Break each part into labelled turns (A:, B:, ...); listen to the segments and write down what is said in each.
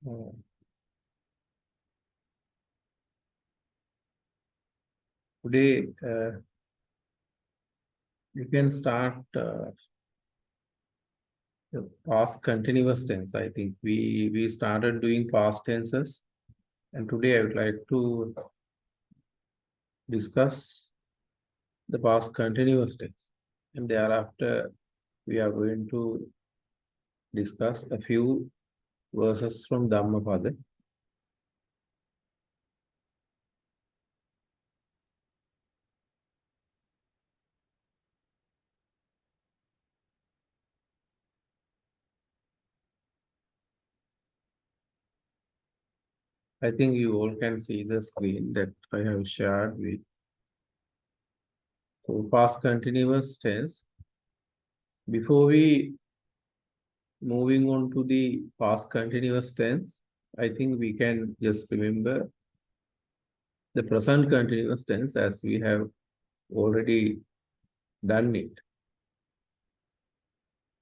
A: Uh, Today, you can start the past continuous tense. I think we started doing past tenses, and today I would like to discuss the past continuous tense, and thereafter we are going to discuss a few verses from Dhammapada. I think you all can see the screen that I have shared with. So past continuous tense. Before we moving on to the past continuous tense, I think we can just remember the present continuous tense as we have already done it.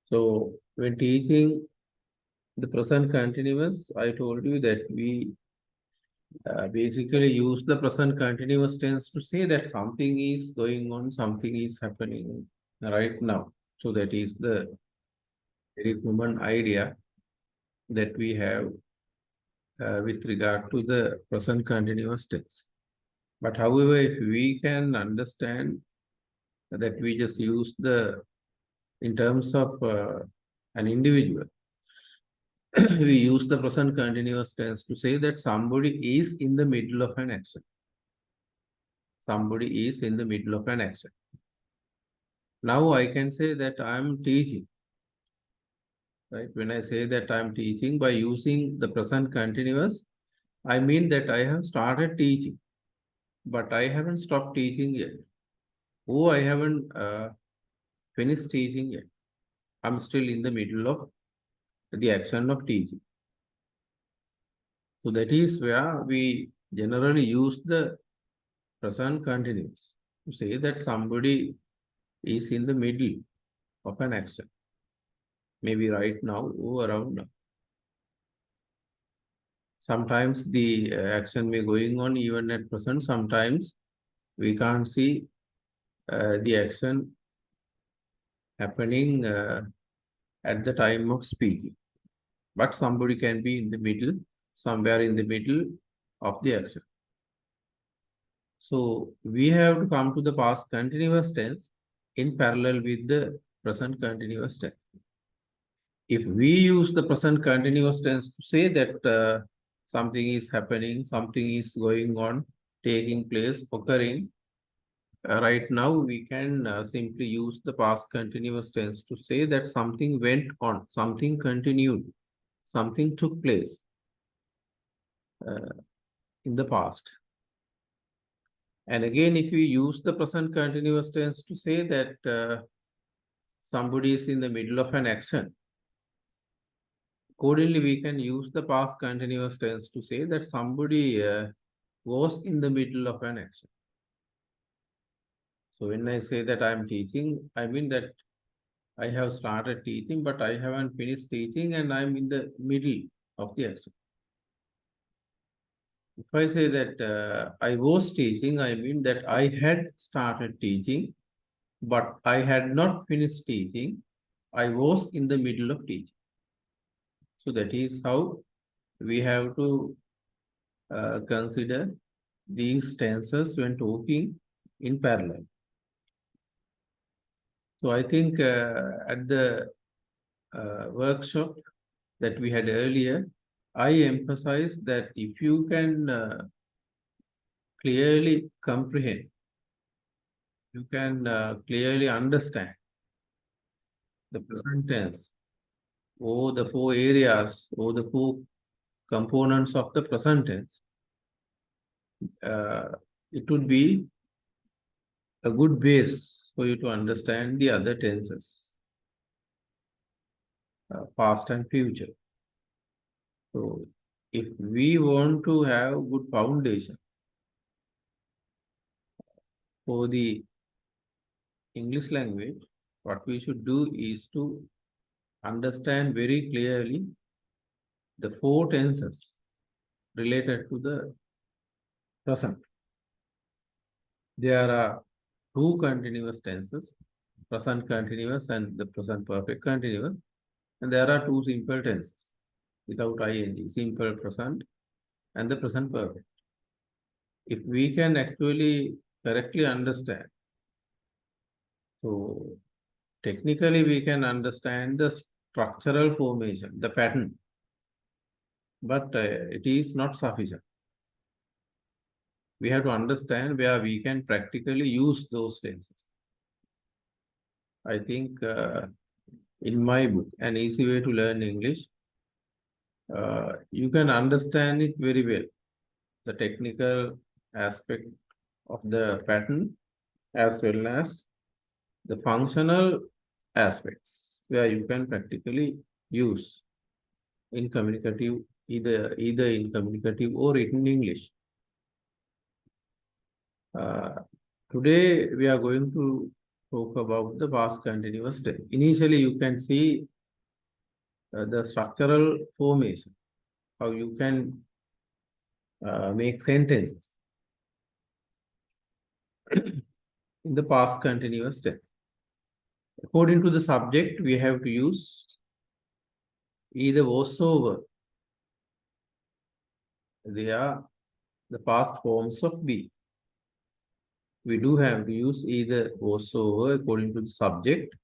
A: So when teaching the present continuous, I told you that we basically use the present continuous tense to say that something is going on, something is happening right now. So that is the very common idea that we have with regard to the present continuous tense. But however, if we can understand that we just use in terms of an individual, we use the present continuous tense to say that somebody is in the middle of an action. Somebody is in the middle of an action. Now I can say that I am teaching. Right? When I say that I am teaching by using the present continuous, I mean that I have started teaching, but I haven't stopped teaching yet. Oh, I haven't finished teaching yet. I'm still in the middle of the action of teaching. So that is where we generally use the present continuous to say that somebody is in the middle of an action. Maybe right now or around now. Sometimes the action may going on even at present. Sometimes we can't see the action happening at the time of speaking. But somebody can be in the middle, somewhere in the middle of the action. So we have to come to the past continuous tense in parallel with the present continuous tense. If we use the present continuous tense to say that something is happening, something is going on, taking place, occurring, right now we can simply use the past continuous tense to say that something went on, something continued, something took place in the past. And again, if we use the present continuous tense to say that somebody is in the middle of an action, accordingly, we can use the past continuous tense to say that somebody was in the middle of an action. So when I say that I am teaching, I mean that I have started teaching, but I haven't finished teaching and I'm in the middle of the action. If I say that I was teaching, I mean that I had started teaching, but I had not finished teaching. I was in the middle of teaching. So that is how we have to consider these tenses when talking in parallel. So I think at the workshop that we had earlier, I emphasized that if you can clearly comprehend, you can clearly understand the present tense or the four areas or the four components of the present tense, it would be a good base for you to understand the other tenses, past and future. So if we want to have good foundation for the English language, what we should do is to understand very clearly the four tenses related to the present. There are two continuous tenses, present continuous and the present perfect continuous. And there are two simple tenses without ing, simple present and the present perfect. If we can actually correctly understand, so technically we can understand the structural formation, the pattern, but it is not sufficient. We have to understand where we can practically use those tenses. I think in my book, An Easy Way to Learn English, you can understand it very well, the technical aspect of the pattern as well as the functional aspects where you can practically use in communicative, either in communicative or written English. Today we are going to talk about the past continuous tense. Initially, you can see the structural formation, how you can make sentences in the past continuous tense. According to the subject, we have to use either was over. They are the past forms of be. We do have to use either was over according to the subject.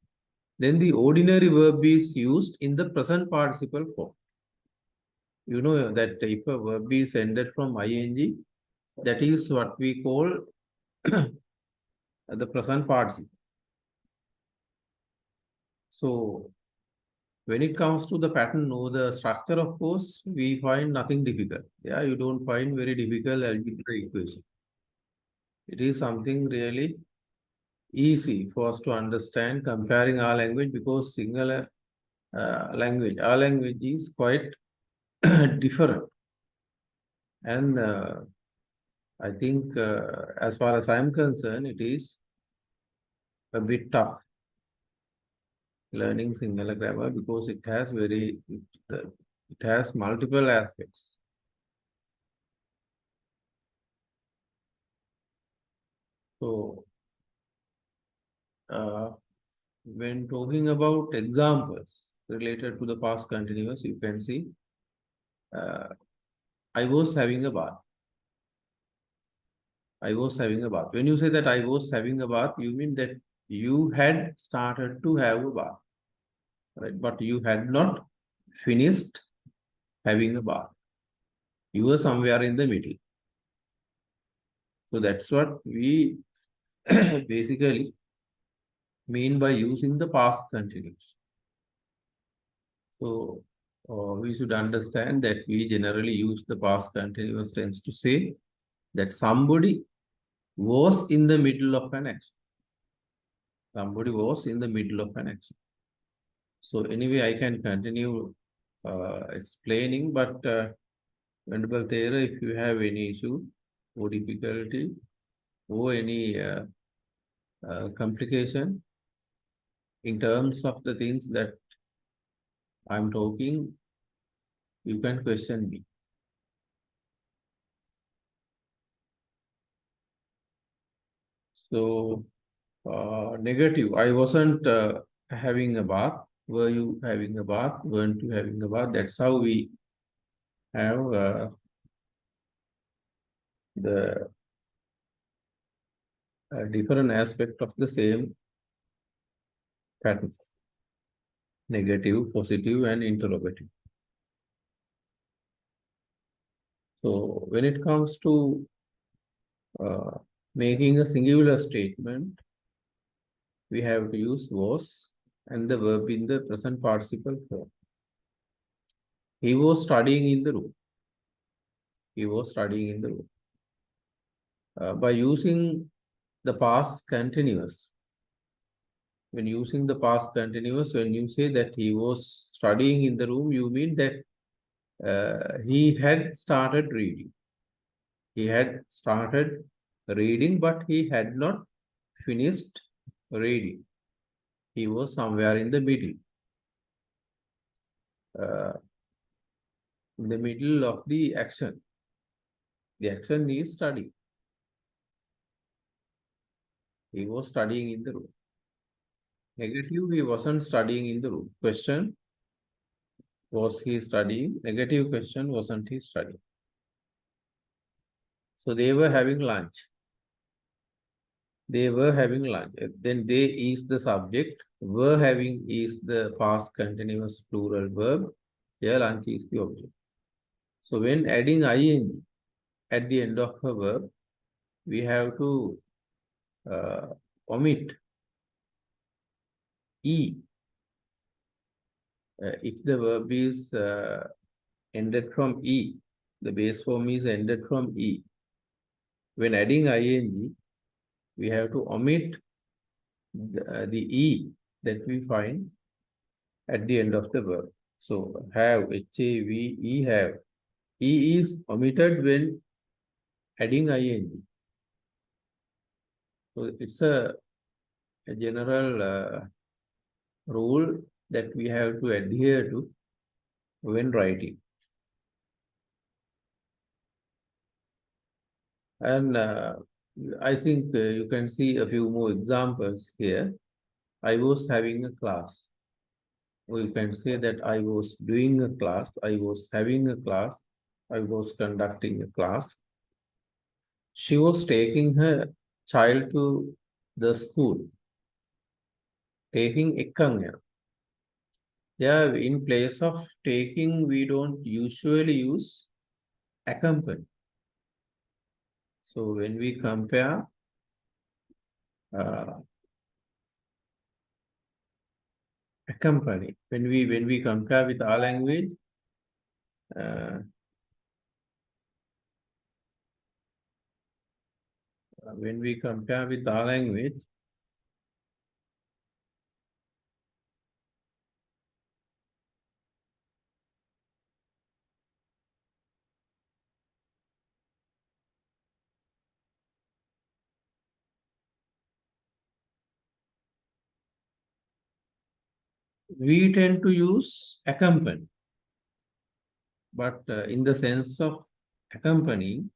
A: Then the ordinary verb is used in the present participle form. You know that if a verb is ended from ing, that is what we call the present participle. So when it comes to the pattern or the structure, of course, we find nothing difficult. Yeah, you don't find very difficult algebra equation. It is something really easy for us to understand comparing our language, because single language, our language is quite different. And I think as far as I am concerned, it is a bit tough learning Sinhala grammar, because it has multiple aspects. So when talking about examples related to the past continuous, you can see I was having a bath. I was having a bath. When you say that I was having a bath, you mean that you had started to have a bath, right? But you had not finished having a bath. You were somewhere in the middle. So that's what we basically mean by using the past continuous. So we should understand that we generally use the past continuous tense to say that somebody was in the middle of an action. Somebody was in the middle of an action. So anyway, I can continue explaining, but Venerable Thera, if you have any issue or difficulty or any complication in terms of the things that I'm talking, you can question me. So, negative, I wasn't having a bath. Were you having a bath? Weren't you having a bath? That's how we have the different aspect of the same pattern. Negative, positive, and interrogative. So when it comes to making a singular statement, we have to use was and the verb in the present participle form. He was studying in the room. He was studying in the room. By using the past continuous, when using the past continuous, when you say that he was studying in the room, you mean that he had started reading. He had started reading, but he had not finished reading. He was somewhere in the middle. in the middle of the action. The action is study. He was studying in the room. Negative, he wasn't studying in the room. Question, was he studying? Negative question, wasn't he studying? So they were having lunch. They were having lunch. Then they is the subject. Were having is the past continuous plural verb. Here lunch is the object. So when adding ing at the end of a verb, we have to omit e. If the verb is ended from e, the base form is ended from e. When adding ing, we have to omit the e that we find at the end of the verb. So have, H-A-V-E, have. E is omitted when adding ing. So it's a general rule that we have to adhere to when writing. And I think you can see a few more examples here. I was having a class. We can say that I was doing a class, I was having a class, I was conducting a class. She was taking her child to the school, taking ekkanga. Yeah, in place of taking, we don't usually use accompany. So when we compare accompany, when we compare with our language, when we compare with our language, we tend to use accompany. But in the sense of accompanying,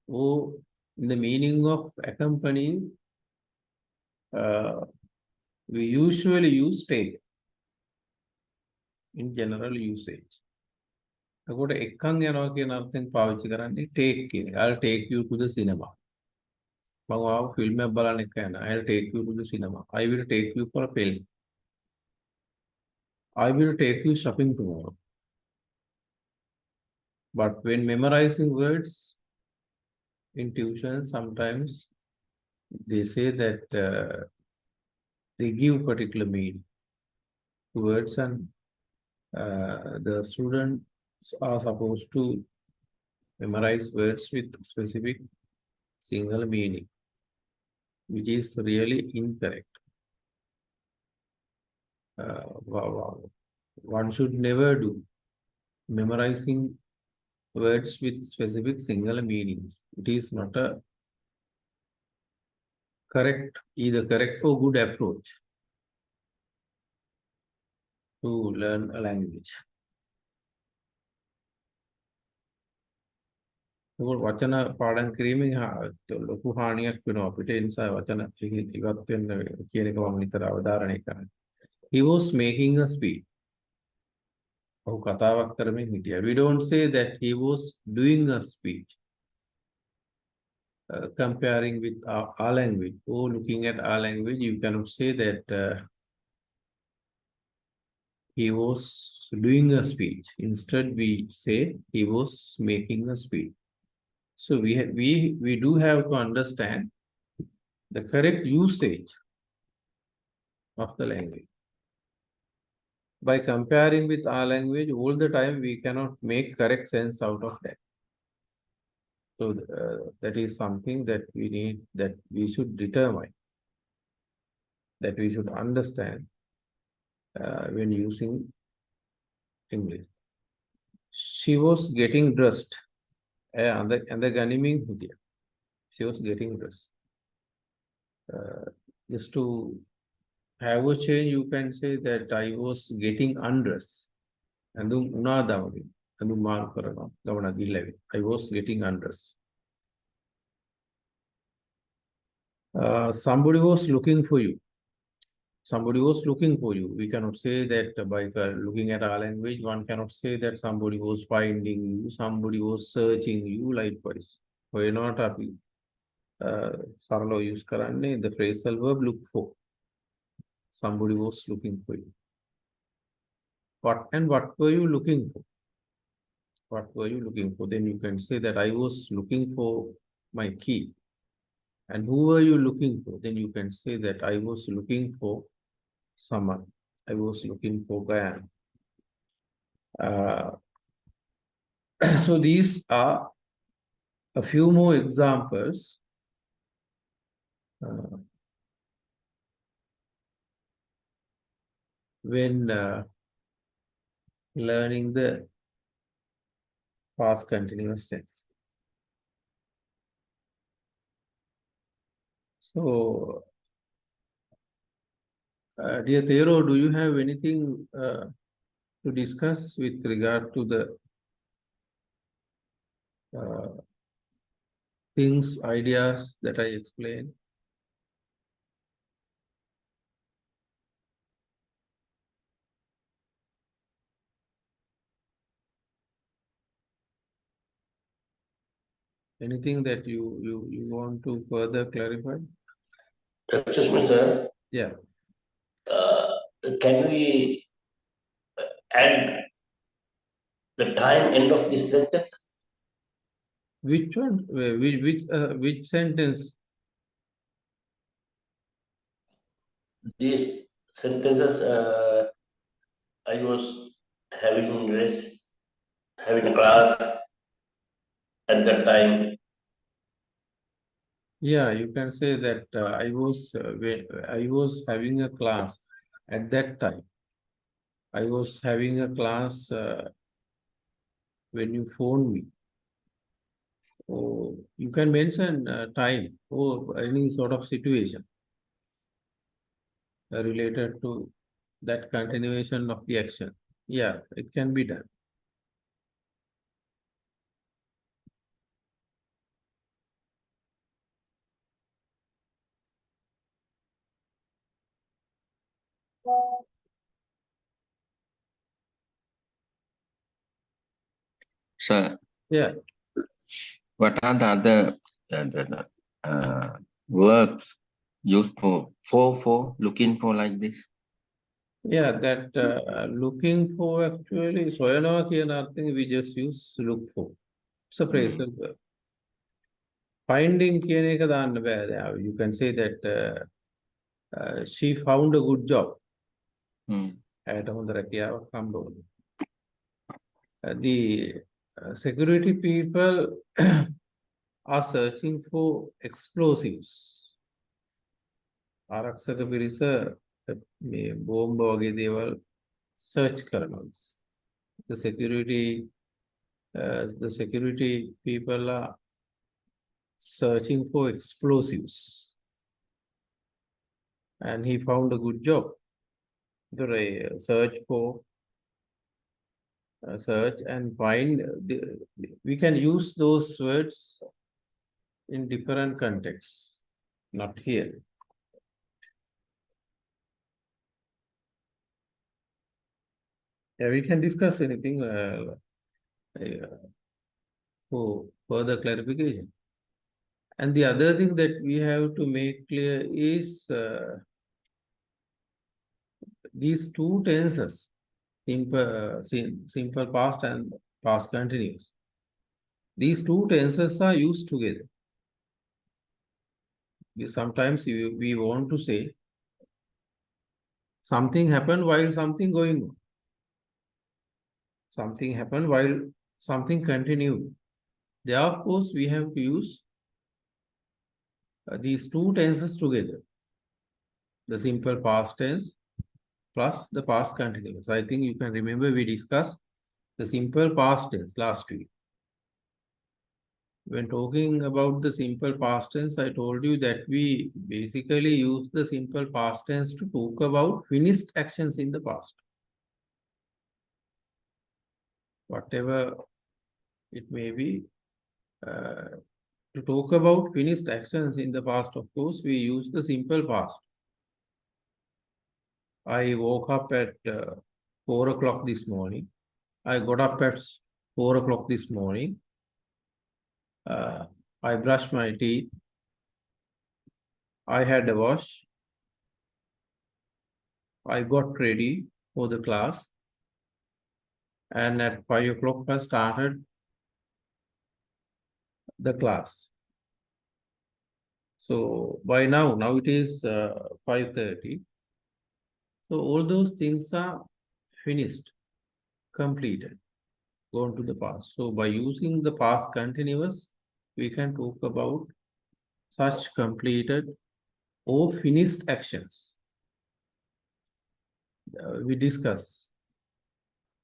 A: or in the meaning of accompanying, we usually use take in general usage. එතකොට එක්කන් යනවා කියන අර්ථයෙන් පාවිච්චි කරන්නේ take කියන. I'll take you to the cinema. මම ආව film එකක් බලන්න එක යනවා. I'll take you to the cinema. I will take you for a film. I will take you shopping tomorrow. But when memorizing words in tuition, sometimes they say that they give particular meaning to words, and the students are supposed to memorize words with specific single meaning, which is really incorrect. One should never do memorizing words with specific single meanings. It is not a correct, either correct or good approach to learn a language. වචන පාඩම් කිරීමෙන් ලොකු හානියක් වෙනවා අපිට. ඒ නිසා වචන ඉවත් වෙන්න කියන එක මම නිතර අවධාරණය කරනවා. He was making a speech. ඔහු කතාවක් කරමින් හිටියා. We don't say that he was doing a speech. Comparing with our language or looking at our language, you cannot say that he was doing a speech. Instead, we say he was making a speech. So we do have to understand the correct usage of the language. By comparing with our language, all the time we cannot make correct sense out of that. So that is something that we need, that we should determine, that we should understand when using English. She was getting dressed. And the ganiming here. She was getting dressed. Just to have a change, you can say that I was getting undressed. And unadamadi. I was getting undressed. Somebody was looking for you. Somebody was looking for you. We cannot say that by looking at our language, one cannot say that somebody was finding you, somebody was searching you likewise. We're not happy. Sarlo use karane, the phrasal verb look for. Somebody was looking for you. What were you looking for? What were you looking for? Then you can say that I was looking for my key. And who were you looking for? Then you can say that I was looking for someone. I was looking for Gayan. So these are a few more examples. When learning the past continuous tense. So, dear Thero, do you have anything to discuss with regard to the things, ideas that I explained? Anything that you want to further clarify?
B: Excuse me, sir.
A: Yeah.
B: Can we add the time end of this sentence?
A: Which one? Which sentence?
B: These sentences, I was having rest, having a class at that time.
A: Yeah, you can say that I was having a class at that time. I was having a class when you phoned me. Or you can mention time or any sort of situation related to that continuation of the action. Yeah, it can be done.
C: Sir,
A: Yeah.
C: what are the other words used for looking for like this?
A: Yeah, that looking for actually, Soyana thing we just use look for. It's a phrasal verb. Finding you can say that she found a good job. The security people are searching for explosives. ආරක්ෂක පිරිස මේ බෝම්බ වගේ දේවල් search කරනවා. The security people are searching for explosives. And he found a good job. Search and find. We can use those words in different contexts, not here. Yeah, we can discuss anything for further clarification. And the other thing that we have to make clear is these two tenses, simple past and past continuous. These two tenses are used together. Sometimes we want to say something happened while something going on. Something happened while something continued. There, of course, we have to use these two tenses together. The simple past tense plus the past continuous. I think you can remember we discussed the simple past tense last week. When talking about the simple past tense, I told you that we basically use the simple past tense to talk about finished actions in the past. whatever it may be. To talk about finished actions in the past, of course, we use the simple past. I woke up at 4 o'clock this morning. I got up at 4 o'clock this morning. I brushed my teeth. I had a wash. I got ready for the class. And at 5 o'clock, I started the class. So by now it is 5:30. So all those things are finished, completed, gone to the past. So by using the past continuous, we can talk about such completed or finished actions. We discuss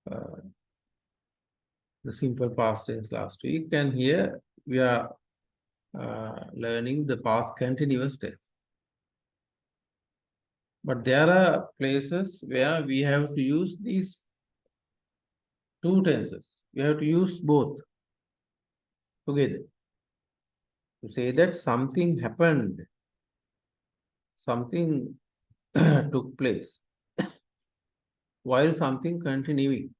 A: the simple past tense last week, and here we are learning the past continuous tense. But there are places where we have to use these two tenses. We have to use both together to say that something happened, something took place while something continuing.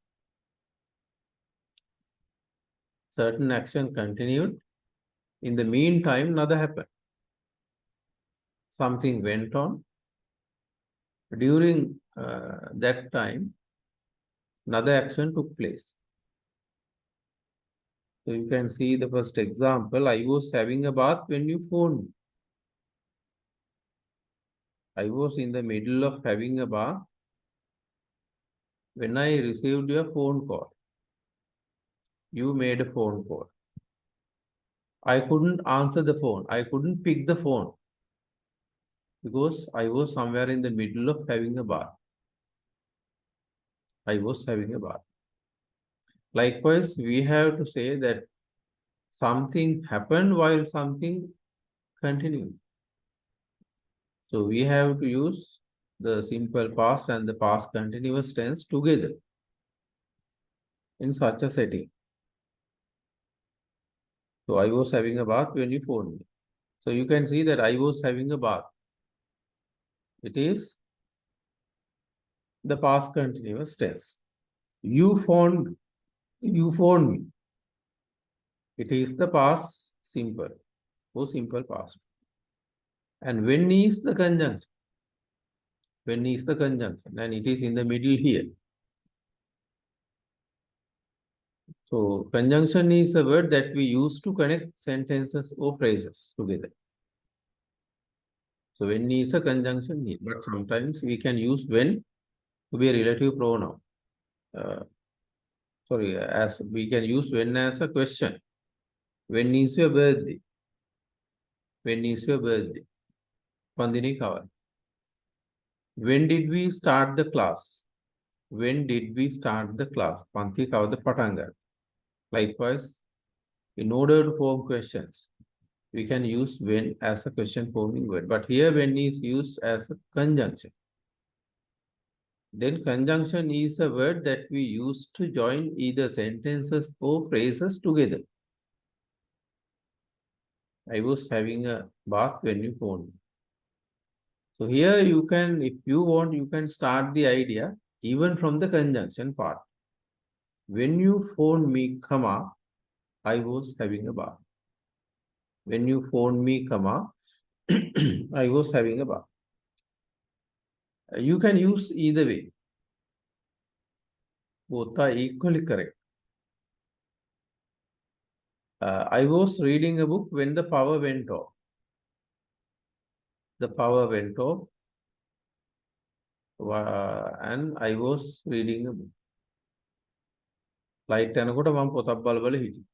A: Certain action continued. In the meantime, another happened. Something went on. During that time, another action took place. So you can see the first example. I was having a bath when you phoned me. I was in the middle of having a bath when I received your phone call. You made a phone call. I couldn't answer the phone. I couldn't pick the phone because I was somewhere in the middle of having a bath. I was having a bath. Likewise, we have to say that something happened while something continued. So we have to use the simple past and the past continuous tense together in such a setting. So I was having a bath when you phoned me. So you can see that I was having a bath. It is the past continuous tense. You phoned me. It is the past simple or simple past. And when is the conjunction? When is the conjunction? And it is in the middle here. So conjunction is a word that we use to connect sentences or phrases together. So when is a conjunction here, but sometimes we can use when to be a relative pronoun. As we can use when as a question. When is your birthday? When is your birthday? Pandini kawan. When did we start the class? When did we start the class? Panthi kawada patanga. Likewise, in order to form questions, we can use when as a question forming word. But here when is used as a conjunction. Then conjunction is a word that we use to join either sentences or phrases together. I was having a bath when you phoned me. So here you can, if you want, you can start the idea even from the conjunction part. When you phoned me, comma, I was having a bath. When you phoned me, comma, I was having a bath. You can use either way. Both are equally correct. I was reading a book when the power went off. The power went off. And I was reading a book. Light යනකොට මම පොතක් බල හිටියේ.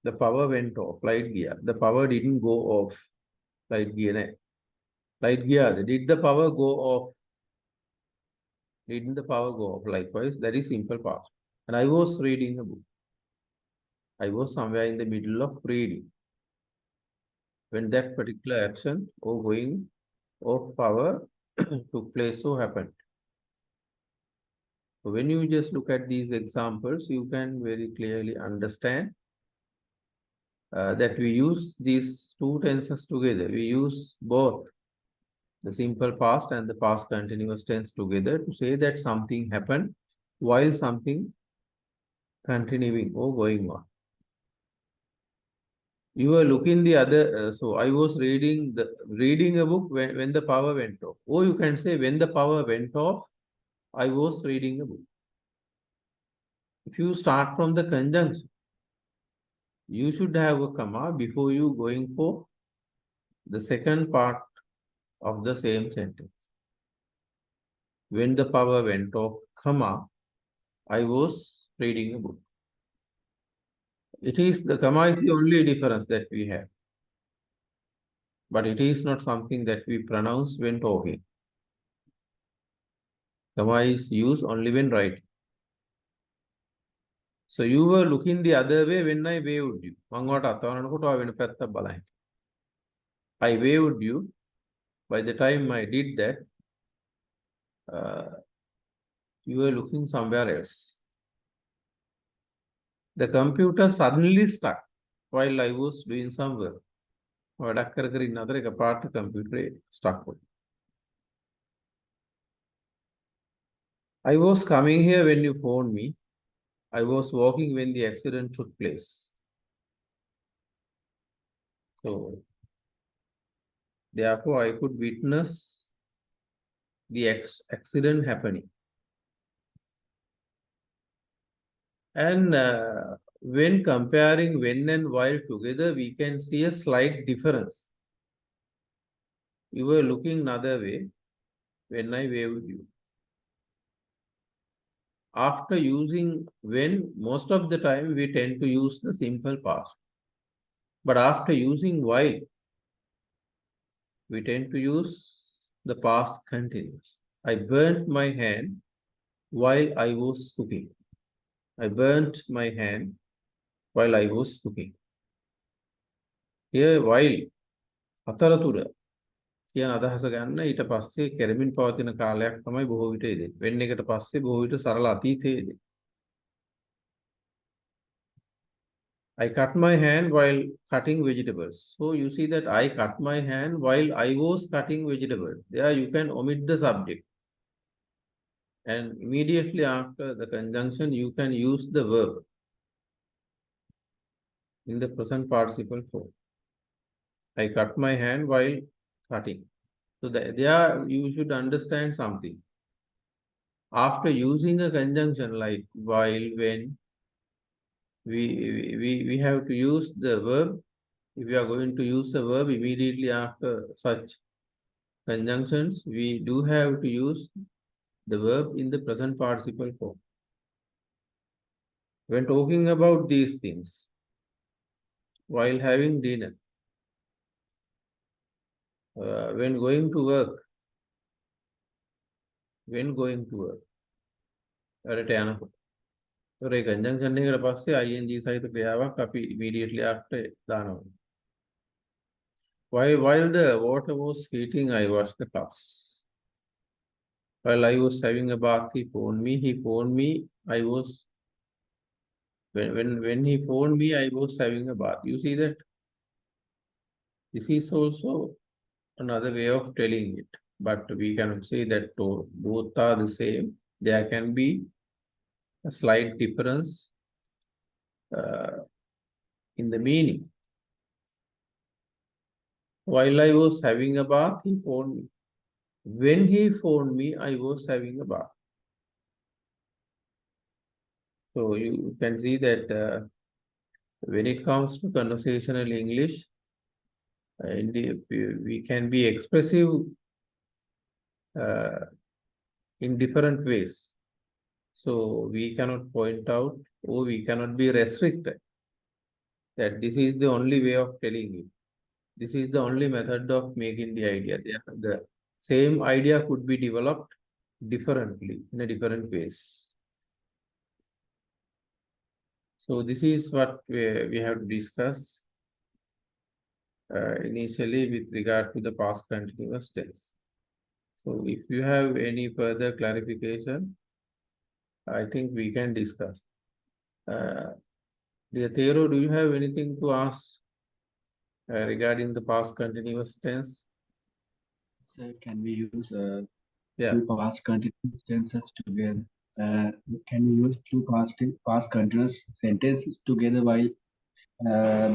A: The power went off. Light ගියා. The power didn't go off. Light ගියේ නැහැ. Light ගියාද? Did the power go off? Didn't the power go off? Likewise, that is simple past. And I was reading a book. I was somewhere in the middle of reading. When that particular action or going of power took place or happened. So when you just look at these examples, you can very clearly understand that we use these two tenses together. We use both the simple past and the past continuous tense together to say that something happened while something continuing or going on. You were looking the other, so I was reading a book when the power went off. Or you can say when the power went off, I was reading a book. If you start from the conjunction, you should have a comma before you going for the second part of the same sentence. When the power went off, comma, I was reading a book. It is the comma is the only difference that we have. But it is not something that we pronounce when talking. Comma is used only when writing. So you were looking the other way when I waved you. I waved you. By the time I did that, you were looking somewhere else. The computer suddenly stuck while I was doing some work. Another part of the computer stuck. I was coming here when you phoned me. I was walking when the accident took place. So, therefore, I could witness the accident happening. And when comparing when and while together, we can see a slight difference. You were looking another way when I waved you. After using when, most of the time we tend to use the simple past. But after using while, we tend to use the past continuous. I burnt my hand while I was cooking. I burnt my hand while I was cooking. Here, while අතරතුර කියන අදහස ගන්න ඊට පස්සේ කෙරමින් පවතින කාලයක් තමයි බොහෝ විට එන්නේ. වෙන් එකට පස්සේ බොහෝ විට සරල අතීතයේදී. I cut my hand while cutting vegetables. So you see that I cut my hand while I was cutting vegetables. There you can omit the subject. And immediately after the conjunction, you can use the verb in the present participle form. I cut my hand while cutting. So there you should understand something. After using a conjunction like while, when, we have to use the verb. If we are going to use a verb immediately after such conjunctions, we do have to use the verb in the present participle form. When talking about these things, while having dinner, when going to work, when going to work, so a conjunction එකට පස්සේ ing සහිත ක්‍රියාවක් අපි immediately after දානවා. While the water was heating, I washed the cups. While I was having a bath, he phoned me. He phoned me. I was when he phoned me, I was having a bath. You see that this is also another way of telling it, but we cannot say that both are the same. There can be a slight difference in the meaning. While I was having a bath, he phoned me. When he phoned me, I was having a bath. So you can see that when it comes to conversational English, we can be expressive in different ways. So we cannot point out or we cannot be restricted that this is the only way of telling it. This is the only method of making the idea. The same idea could be developed differently in a different ways. So this is what we have to discuss initially with regard to the past continuous tense. So if you have any further clarification, I think we can discuss. Dear Thero, do you have anything to ask regarding the past continuous tense?
D: So can we use
A: Yeah.
D: two past continuous tenses together? Can we use two past continuous sentences together while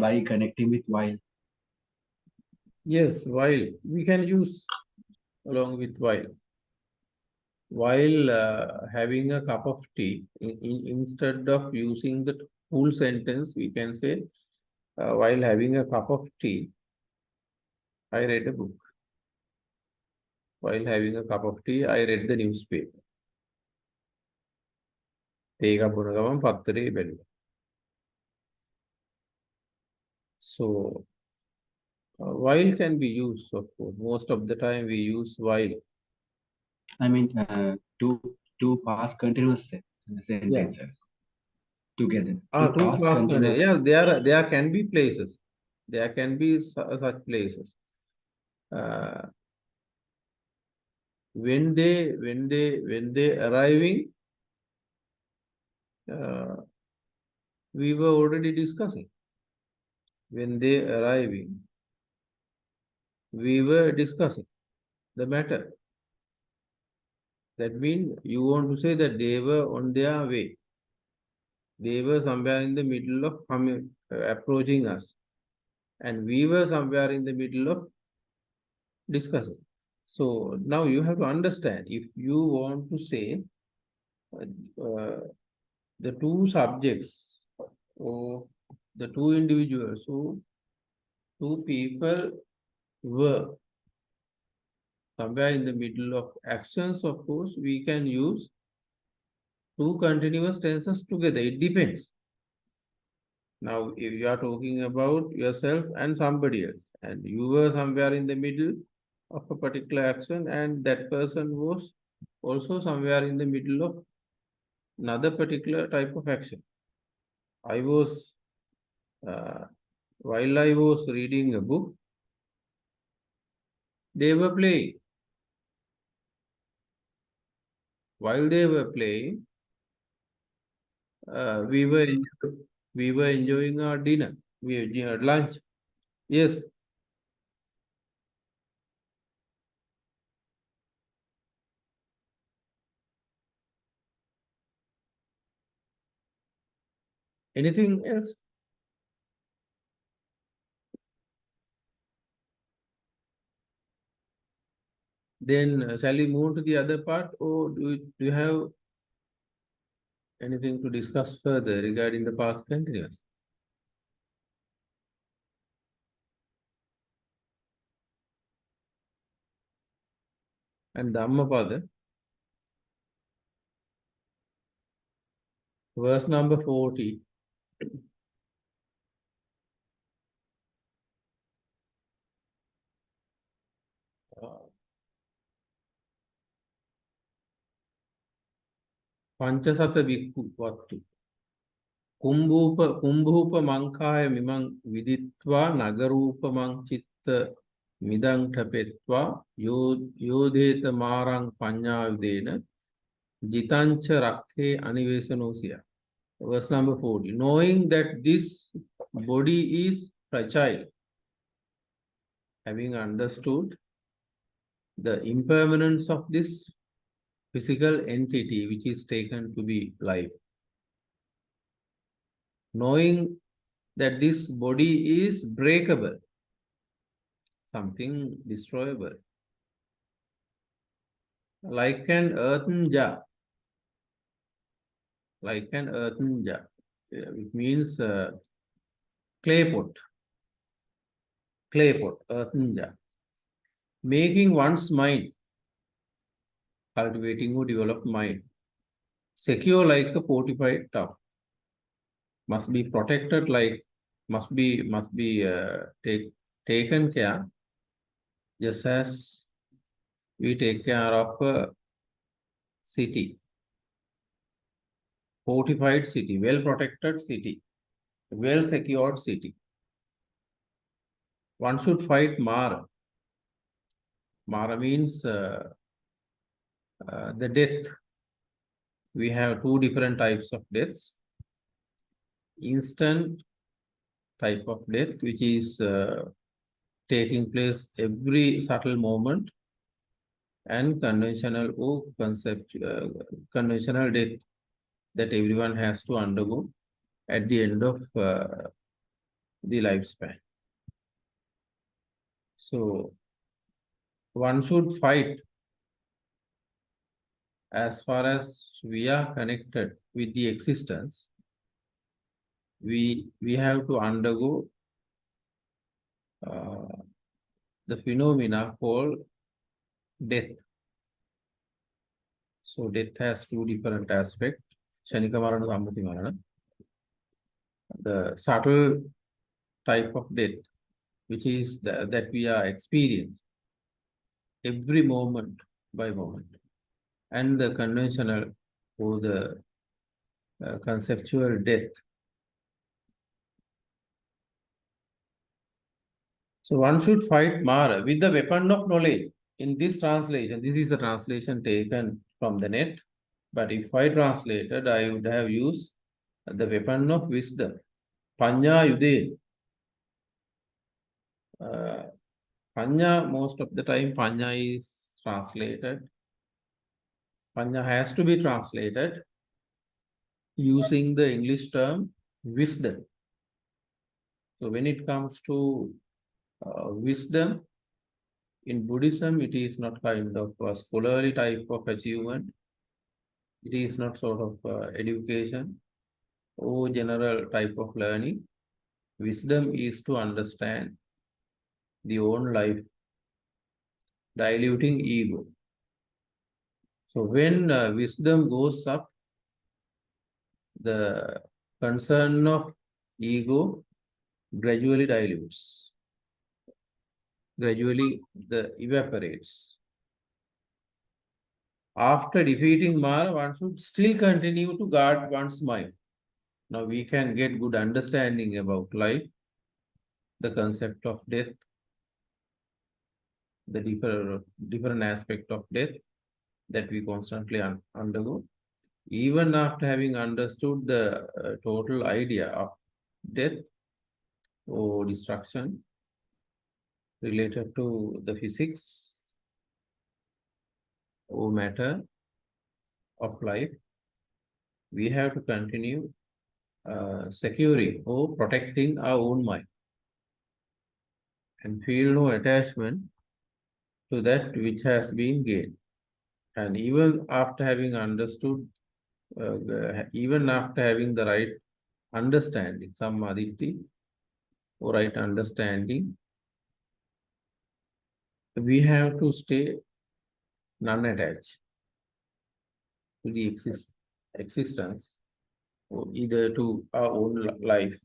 D: by connecting with while?
A: Yes, while we can use along with while. While having a cup of tea, instead of using the full sentence, we can say, while having a cup of tea, I read a book. While having a cup of tea, I read the newspaper. So, while can be used, of course. Most of the time we use while.
D: I mean, two past continuous sentences together.
A: Two past continuous. Yeah, there can be places. There can be such places. When they arriving, we were already discussing. When they arriving, we were discussing the matter. That means you want to say that they were on their way. They were somewhere in the middle of approaching us. And we were somewhere in the middle of discussing. So now you have to understand, if you want to say the two subjects or the two individuals, so two people were somewhere in the middle of actions, of course, we can use two continuous tenses together. It depends. Now, if you are talking about yourself and somebody else, and you were somewhere in the middle of a particular action, and that person was also somewhere in the middle of another particular type of action. I was, while I was reading a book, they were playing. While they were playing, we were enjoying our dinner, lunch. Yes. Anything else? Then shall we move to the other part, or do you have anything to discuss further regarding the past continuous? And Dhammapada, verse number 40. Panchasata Vikku Vattu. Kumbhupa Mankaya Mimang Viditva Nagarupa Manchitta Midang Tapetva Yodheta Marang Panyayudena Jitancha Rakhe Anivesanosia. Verse number 40. Knowing that this body is fragile, having understood the impermanence of this physical entity which is taken to be life, knowing that this body is breakable, something destroyable, like an earthen jar, it means clay pot, earthen jar, making one's mind, cultivating or develop mind, secure like a fortified town, must be protected like, must be taken care, just as we take care of a city, fortified city, well protected city, well secured city. One should fight Mara. Mara means the death, we have two different types of deaths. Instant type of death, which is taking place every subtle moment, and conventional or conventional death that everyone has to undergo at the end of the lifespan. So one should fight as far as we are connected with the existence. We have to undergo the phenomena called death. So death has two different aspects. Shanika Marana, Sammati Marana. The subtle type of death, which is that we are experiencing every moment by moment. And the conventional or the conceptual death. So one should fight Mara with the weapon of knowledge. In this translation, this is a translation taken from the net, but if I translated, I would have used the weapon of wisdom. Panya Yude. Panya, most of the time, Panya is translated. Panya has to be translated using the English term wisdom. So when it comes to wisdom, in Buddhism, it is not kind of a scholarly type of achievement. It is not sort of education or general type of learning. Wisdom is to understand the own life, diluting ego. So when wisdom goes up, the concern of ego gradually dilutes. Gradually evaporates. After defeating Mara, one should still continue to guard one's mind. Now we can get good understanding about life, the concept of death, the different aspect of death that we constantly undergo. Even after having understood the total idea of death or destruction related to the physics or matter of life, we have to continue securing or protecting our own mind and feel no attachment to that which has been gained. And even after having understood, even after having the right understanding, sammaditi or right understanding, we have to stay non-attached to the existence, or either to our own life,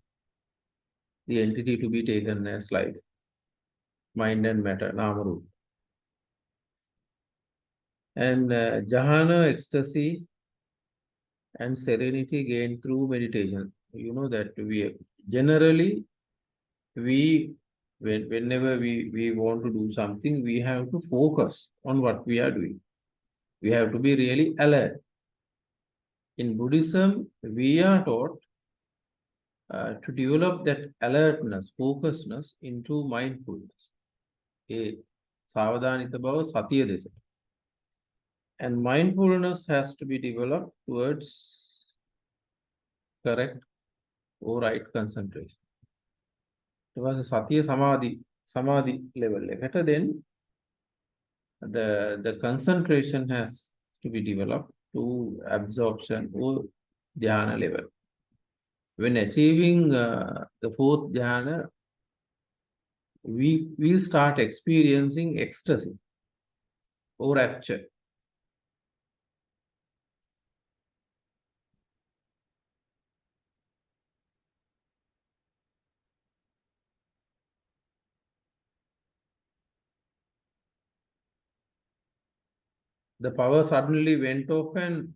A: the entity to be taken as life, mind and matter, namaru. And jhana, ecstasy, and serenity gained through meditation. You know that we generally, whenever we want to do something, we have to focus on what we are doing. We have to be really alert. In Buddhism, we are taught to develop that alertness, focusedness into mindfulness. Savadhanita bhava satya desa. And mindfulness has to be developed towards correct or right concentration. It was a satya samadhi level. Better then the concentration has to be developed to absorption or dhyana level. When achieving the fourth dhyana, we start experiencing ecstasy or rapture. The power suddenly went off and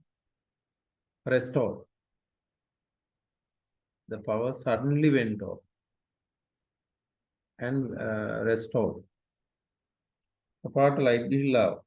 A: restored. The power suddenly went off and restored. Apart like the love.